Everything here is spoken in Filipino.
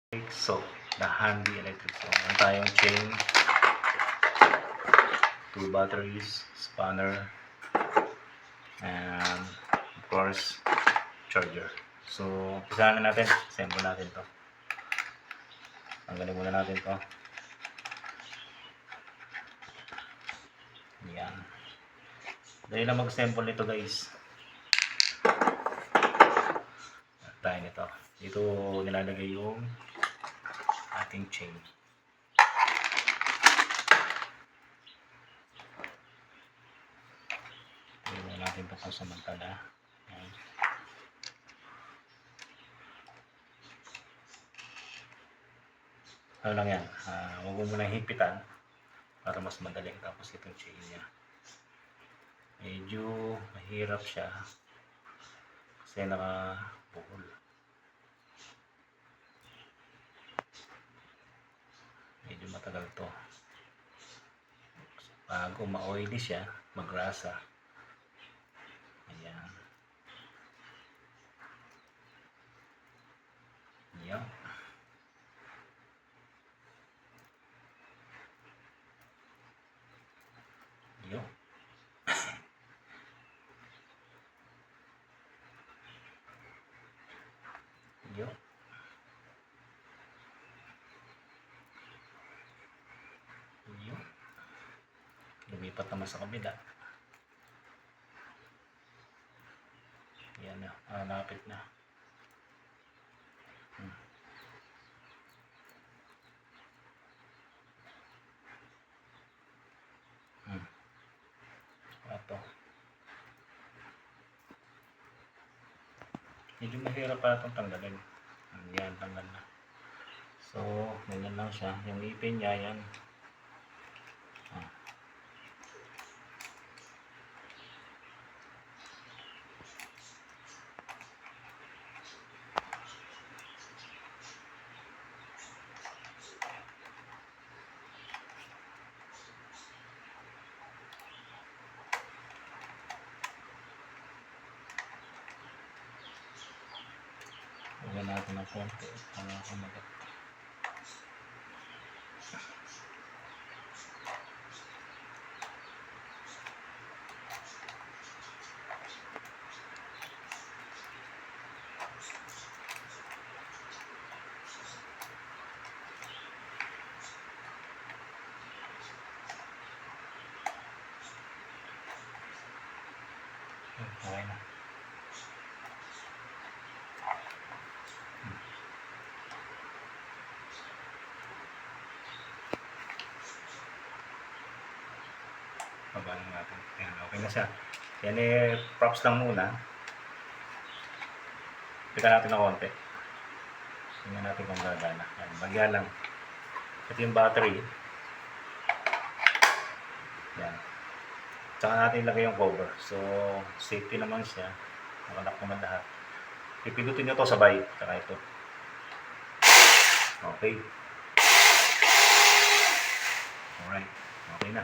So, the handy electric. So, meron tayong chain, 2 batteries, spanner, and of course, charger. So, usahan na natin. Assemble natin to. Tanggalin muna natin to. Yan. Dahil lang mag-assemble nito, guys. Tayo nito. Dito nilalagay yung ating chain. Tingnan natin ito kung samantala. Yan. Ano lang yan, huwag mo muna hipitan para mas madali. Tapos itong chain niya, medyo mahirap siya kasi nakabuhol. Medyo matagal to bago ma-oily siya, magrasa. Ayan. Ayan. Yo. Yo. Yo. Lumipat naman sa kabila. Yan na, lapit na. Ito. Medyo mahirap pa itong tanggalin. Yan, tanggal na. So, ganyan lang siya. Yung ipin niya, yan. Huwag natin ng konti para kumagat. Okay na. Pabalang natin. Ayan, okay na siya. Yan props lang muna. Pita natin ng konti. Tingnan natin kung gagana. Ayan, bagya lang. Ito yung battery. Yan. Tsaka natin ilagay yung cover. So, safety naman siya. Nakalock naman lahat. Pipindutin nyo to sabay. Tsaka ito. Okay. Alright. Okay na.